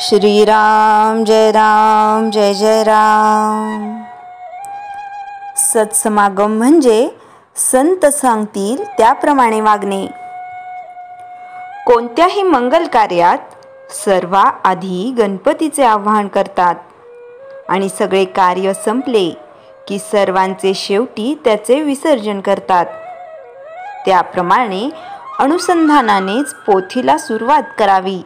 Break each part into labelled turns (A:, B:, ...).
A: श्रीराम जय राम जय जय राम। सत्समागम म्हणजे संत सांगतील त्याप्रमाणे वागणे. कोणत्याही मंगल कार्यात सर्वाआधी गणपतीचे आवाहन करतात आणि सगळे कार्य संपले की सर्वांचे शेवटी त्याचे विसर्जन करतात. त्याप्रमाणे अनुसंधानानेच पोथीला सुरुवात करावी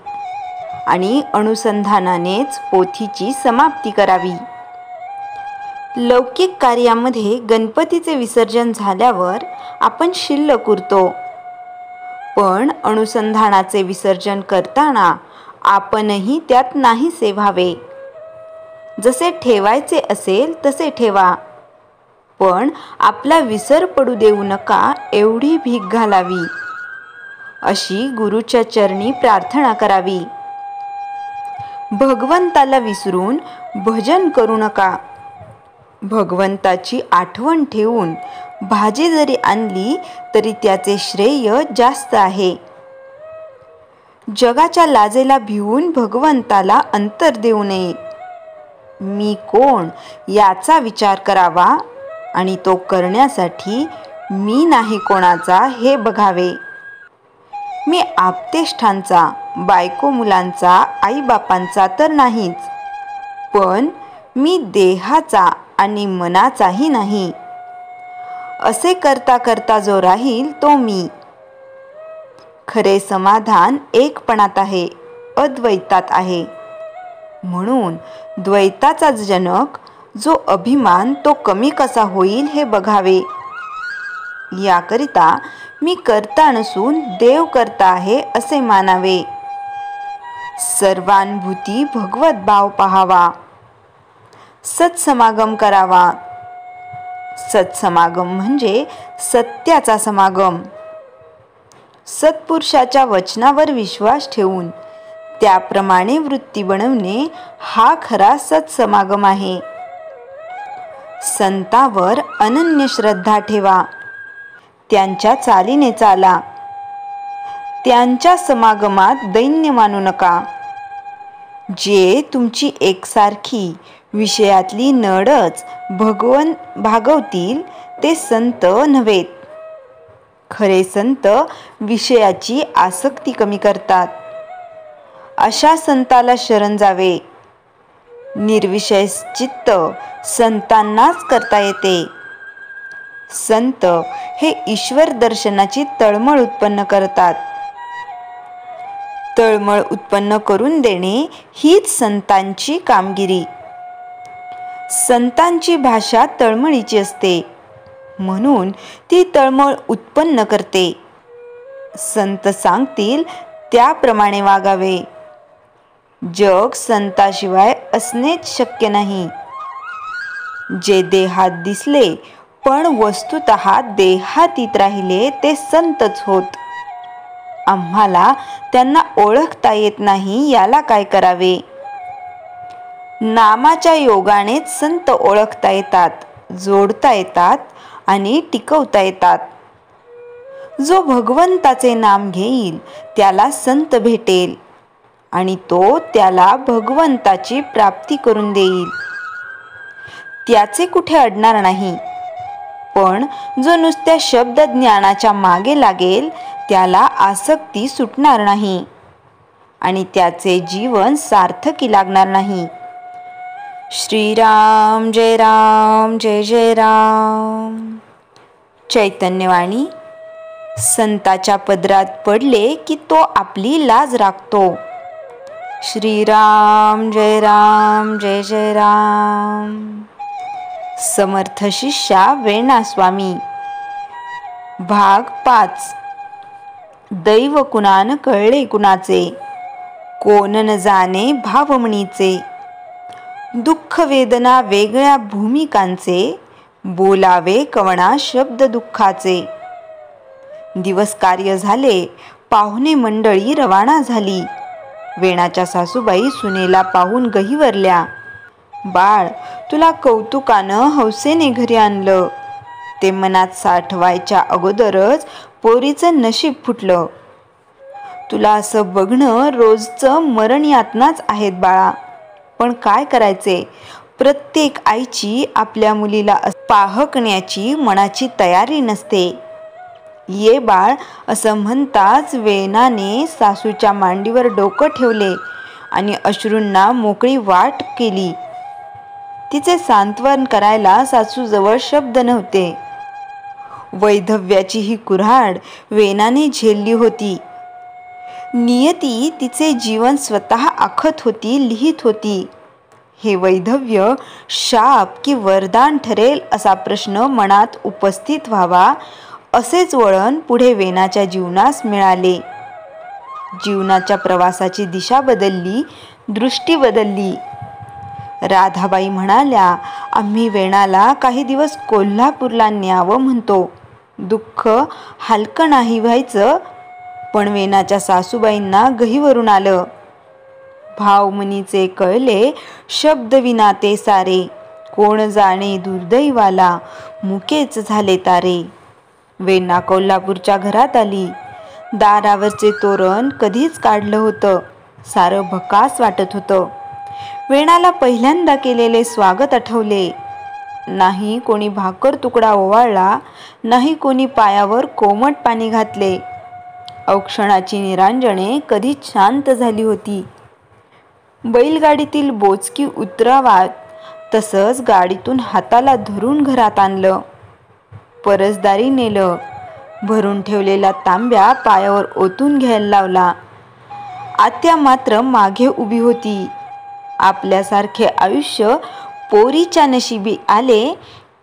A: आणि अनुसंधानानेच पोथीची समाप्ती करावी. लौकिक कार्यामध्ये गणपतीचे विसर्जन झाल्यावर आपण शिल्लक उरतो, पण अनुसंधानाचे विसर्जन करताना आपणही त्यात नाहीसे व्हावे. जसे ठेवायचे असेल तसे ठेवा, पण आपला विसर पडू देऊ नका एवढी भीक घालावी, अशी गुरुच्या चरणी प्रार्थना करावी. भगवंताला विसरून भजन करू नका. भगवंताची आठवण ठेवून भाजी जरी आणली तरी त्याचे श्रेय जास्त आहे. जगाच्या लाजेला भिवून भगवंताला अंतर देऊ नये. मी कोण याचा विचार करावा आणि तो करण्यासाठी मी नाही कोणाचा हे बघावे. मी आप्तेष्टांचा, बायको मुलांचा, आईबापांचा तर नाहीच, पण मी देहाचा आणि मनाचाही नाही. असे करता करता जो राहील तो मी. खरे समाधान एकपणात आहे, अद्वैतात आहे. म्हणून द्वैताचा जनक जो अभिमान तो कमी कसा होईल हे बघावे. याकरिता मी कर्ता नसून देव कर्ता आहे असे मानावे. सर्वानुभूती भगवत भाव पाहावा. सत्समागम करावा. सत्समागम म्हणजे सत्याचा समागम. सत्पुरुषाच्या वचनावर विश्वास ठेवून त्याप्रमाणे वृत्ती बनवणे हा खरा सत्समागम आहे. संतावर अनन्य श्रद्धा ठेवा. त्यांच्या चालीने चाला. त्यांच्या समागमात दैन्य मानू नका. जे तुमची एकसारखी विषयातली नडच भागवतील ते संत नव्हेत. खरे संत विषयाची आसक्ती कमी करतात. अशा संताला शरण जावे. निर्विषय चित्त संतांनाच करता येते. संत हे ईश्वर दर्शनाची तळमळ उत्पन्न करतात. तळमळ उत्पन्न करून देणे हीच संतांची कामगिरी. संतांची भाषा तळमळीची असते, म्हणून ती तळमळ उत्पन्न करते. संत सांगतील त्याप्रमाणे वागावे. जग संताशिवाय असणेच शक्य नाही. जे देहात दिसले पण वस्तुतः देहातीत राहिले ते संतच होत. आम्हाला त्यांना ओळखता येत नाही, याला काय करावे. नामाच्या योगानेच संत ओळखता येतात, जोडता येतात आणि टिकवता येतात. जो भगवंताचे नाम घेईल त्याला संत भेटेल आणि तो त्याला भगवंताची प्राप्ती करून देईल. त्याचे कुठे अडणार नाही. पण जो नुसत्या शब्द ज्ञानाच्या मागे लागेल त्याला आसक्ती सुटणार नाही आणि त्याचे जीवन सार्थकी लागणार नाही. श्रीराम जय राम जय जय राम. चैतन्यवाणी. संताच्या पदरात पडले की तो आपली लाज राखतो. श्रीराम जय राम जय जय राम. समर्थ शिष्या वेणा स्वामी. भाग 5. दैव कुणान कळले कुणाचे, कोण न जाणे भावमणीचे. दुःख वेदना वेगळ्या भूमिकांचे, बोलावे कवणा शब्द दुःखाचे. दिवस कार्य झाले, पाहुणे मंडळी रवाना झाली. वेणाच्या सासूबाई सुनेला पाहून गहिवरल्या. बाळ, तुला कौतुकानं हौसेने घरी आणलं. ते मनात साठवायच्या अगोदरच पोरीचं नशीब फुटलं. तुला असं बघणं रोजचं मरण यातनाच आहेत बाळा. पण काय करायचे, प्रत्येक आईची आपल्या मुलीला पाहकण्याची मनाची तयारी नसते. ये बाळ असं म्हणताच वेणाने सासूच्या मांडीवर डोकं ठेवले आणि अश्रूंना मोकळी वाट केली. तिचे सांत्वन करायला सासूजवळ शब्द नव्हते. वैधव्याची ही कुऱ्हाड वेणाने झेलली होती. नियती तिचे जीवन स्वतः आखत होती, लिहित होती. हे वैधव्य शाप की वरदान ठरेल असा प्रश्न मनात उपस्थित व्हावा, असेच वळण पुढे वेणाच्या जीवनास मिळाले. जीवनाच्या प्रवासाची दिशा बदलली, दृष्टी बदलली. राधाबाई म्हणाल्या, आम्ही वेणाला काही दिवस कोल्हापूरला न्यावं म्हणतो. दुःख हलकं नाही व्हायचं. पण वेणाच्या सासूबाईंना गहीवरून आलं. भावमनीचे कळले शब्द विना ते सारे, कोण जाणे दुर्दैवाला मुकेच झाले तारे. वेणा कोल्हापूरच्या घरात आली. दारावरचे तोरण कधीच काढलं होतं. सारं भकास वाटत होतं. वेणाला पहिल्यांदा केलेले स्वागत आठवले. नाही कोणी भाकर तुकडा ओवाळला, नाही कोणी पायावर कोमट पाणी घातले. औक्षणाची निरांजने कधीच शांत झाली होती. बैलगाडीतील बोचकी उतरावात तसंच गाडीतून हाताला धरून घरात आणलं. परसदारी नेलं. भरून ठेवलेला तांब्या पायावर ओतून घ्यायला लावला. आत्या मात्र मागे उभी होती. आपल्यासारखे आयुष्य पोरीच्या नशिबी आले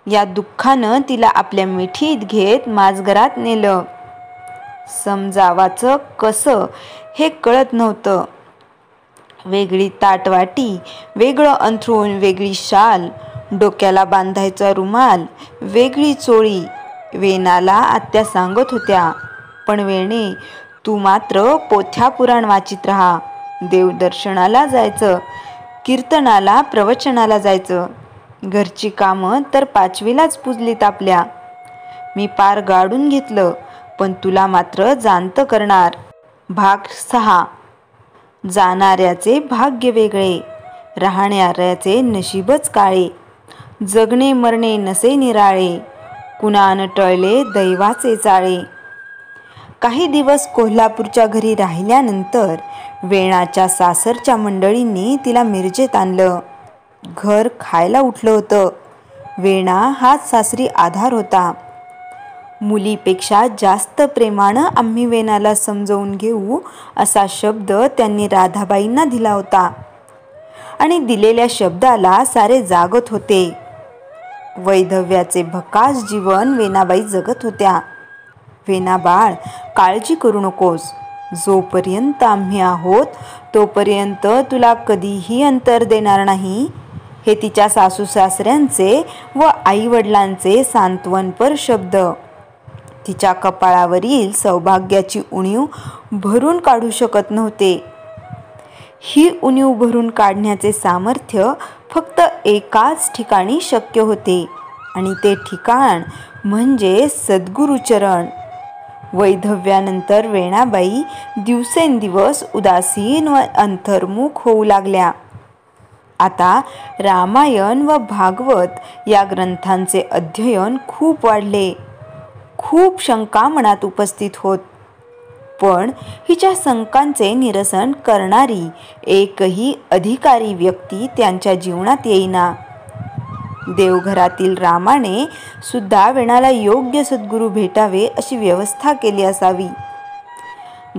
A: या दुःखानं तिला आपल्या मिठीत घेत माजघरात नेलं. समजावाचं कसं हे कळत नव्हतं. वेगळी ताटवाटी, वेगळं अंथरूण, वेगळी शाल, डोक्याला बांधायचा रुमाल, वेगळी चोळी. वेणाला आत्या सांगत होत्या, पण वेणे तू मात्र पोथ्या पुराण वाचित राहा. देवदर्शनाला जायचं, कीर्तनाला प्रवचनाला जायचं. घरची कामं तर 5वीलाच पुजलीत आपल्या. मी पार गाडून घेतलं, पण तुला मात्र जाणतं करणार. भाग 6. जाणाऱ्याचे भाग्य वेगळे, राहणाऱ्याचे नशीबच काळे. जगणे मरणे नसे निराळे, कुणान टळले दैवाचे चाळे. काही दिवस कोल्हापूरच्या घरी राहिल्यानंतर वेणाच्या सासरच्या मंडळींनी तिला मिरजेत आणलं. घर खायला उठलं होतं. वेणा हाच सासरी आधार होता. मुलीपेक्षा जास्त प्रेमानं आम्ही वेणाला समजवून घेऊ असा शब्द त्यांनी राधाबाईंना दिला होता आणि दिलेल्या शब्दाला सारे जागत होते. वैधव्याचे भकास जीवन वेणाबाई जगत होत्या. वेणा बाळ, काळजी करू नकोस. जोपर्यंत आम्ही आहोत तोपर्यंत तुला कधीही अंतर देणार नाही, हे तिच्या सासू सासऱ्यांचे व आईवडिलांचे सांत्वनपर शब्द. तिच्या कपाळावरील सौभाग्याची उणीव भरून काढू शकत नव्हते. ही उणीव भरून काढण्याचे सामर्थ्य फक्त एकाच ठिकाणी शक्य होते आणि ते ठिकाण म्हणजे सद्गुरुचरण. वैधव्यानंतर वेणाबाई दिवसेंदिवस उदासीन व अंतर्मुख होऊ लागल्या. आता रामायण व भागवत या ग्रंथांचे अध्ययन खूप वाढले. खूप शंका मनात उपस्थित होत. पण हिच्या शंकांचे निरसन करणारी एकही अधिकारी व्यक्ती त्यांच्या जीवनात येईना. देवघरातील रामाने सुद्धा वेणाला योग्य सद्गुरू भेटावे अशी व्यवस्था केली असावी.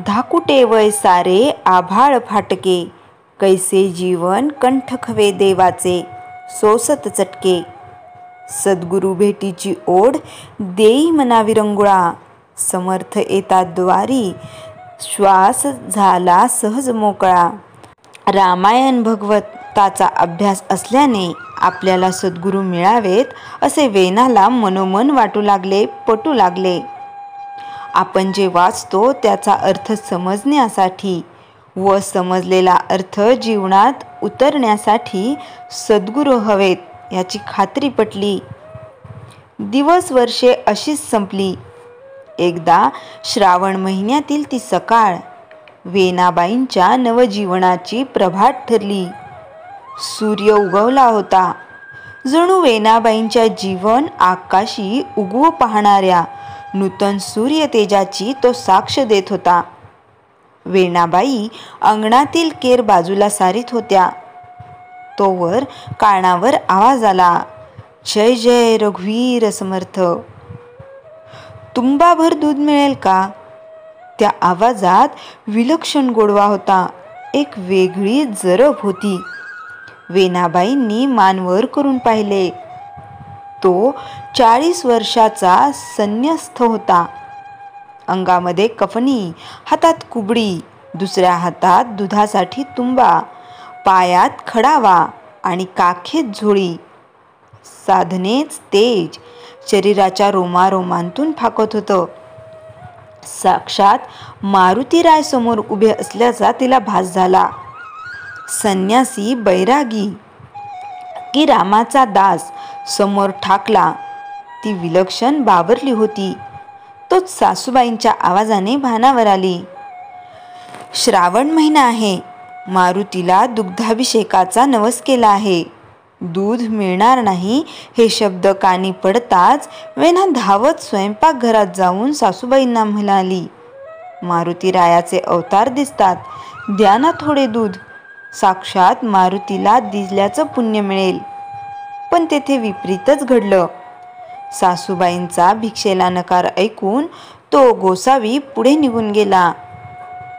A: धाकुटे वय सारे आभाळ फाटके, कैसे जीवन कंठखवे देवाचे, सोसत चटके. सद्गुरू भेटीची ओढ देई मना विरंगुळा, समर्थ येतात द्वारी, श्वास झाला सहज मोकळा. रामायण भगवताचा अभ्यास असल्याने आपल्याला सद्गुरू मिळावेत असे वेणाला मनोमन वाटू लागले, पटू लागले. आपण जे वाचतो त्याचा अर्थ समजण्यासाठी व समजलेला अर्थ जीवनात उतरण्यासाठी सद्गुरू हवेत याची खात्री पटली. दिवस वर्षे अशीच संपली. एकदा श्रावण महिन्यातील ती सकाळ वेणाबाईंच्या नवजीवनाची प्रभात ठरली. सूर्य उगवला होता. जणू वेणाबाईंच्या जीवन आकाशी उगवू पाहणाऱ्या नूतन सूर्यतेजाची तो साक्ष देत होता. वेणाबाई अंगणातील केर बाजूला सारीत होत्या. तोवर कानावर आवाज आला, जय जय रघुवीर समर्थ. तुंबाभर दूध मिळेल का? त्या आवाजात विलक्षण गोडवा होता. एक वेगळी जरब होती. वेणाबाईंनी मान वर करून पाहिले. तो 40 वर्षाचा संन्यस्त होता. अंगामध्ये कफनी, हातात कुबडी, दुसऱ्या हातात दुधासाठी तुंबा, पायात खडावा आणि काखेत झोळी. साधनेच तेज शरीराच्या रोमारोमांतून फाकत होतं. साक्षात मारुतीराय समोर उभे असल्याचा तिला भास झाला. संन्यासी बैरागी की रामाचा दास समोर ठाकला. ती विलक्षण बावरली होती. तोच सासूबाईंच्या आवाजाने भानावर आली. श्रावण महिना आहे. मारुतीला दुग्धाभिषेकाचा नवस केला आहे. दूध मिळणार नाही हे शब्द कानी पडताच वेणा धावत स्वयंपाकघरात जाऊन सासूबाईंना म्हणाली, मारुतीरायाचे अवतार दिसतात, द्या ना थोडे दूध. साक्षात मारुतीला दिल्याचं पुण्य मिळेल. पण तेथे विपरीतच घडलं. सासूबाईंचा भिक्षेला नकार ऐकून तो गोसावी पुढे निघून गेला.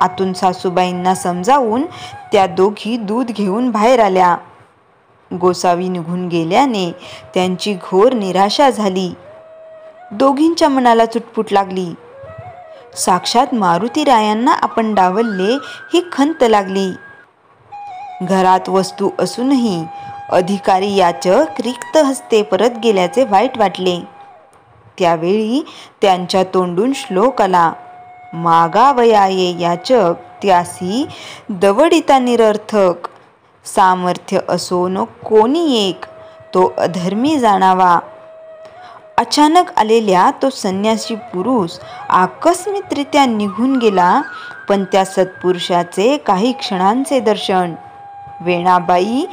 A: आतून सासूबाईंना समजावून त्या दोघी दूध घेऊन बाहेर आल्या. गोसावी निघून गेल्याने त्यांची घोर निराशा झाली. दोघींच्या मनाला चुटपुट लागली. साक्षात मारुतीरायांना आपण डावलले ही खंत लागली. घरात वस्तू असूनही अधिकारी याचक रिक्त हस्ते परत गेल्याचे वाईट वाटले. त्यावेळी त्यांच्या तोंडून श्लोक आला, मागावयाये याचक त्यासी दवडिता निरर्थक. सामर्थ्य असो न कोणी एक, तो अधर्मी जाणावा. अचानक आलेल्या तो संन्यासी पुरुष आकस्मिकरित्या निघून गेला. पण त्या सत्पुरुषाचे काही क्षणांचे दर्शन वेणाबाई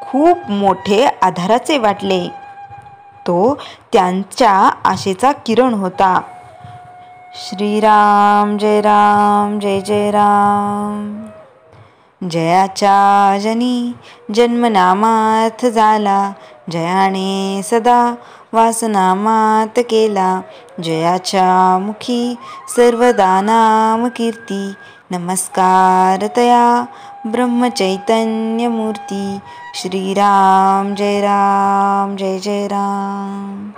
A: खूप मोठे आधाराचे वाटले. तो त्यांच्या आशेचा किरण होता. श्रीराम जय राम जय जय राम. जयाच्या जनी जन्मनामात झाला, जयाने सदा वासनामात केला. जयाच्या मुखी सर्वदा नाम कीर्ती, नमस्कार तया ब्रह्मचैतन्य मूर्ती. श्रीराम जय राम जय जय राम.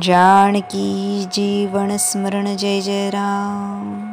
A: जानकी जीवन स्मरण जय जय राम.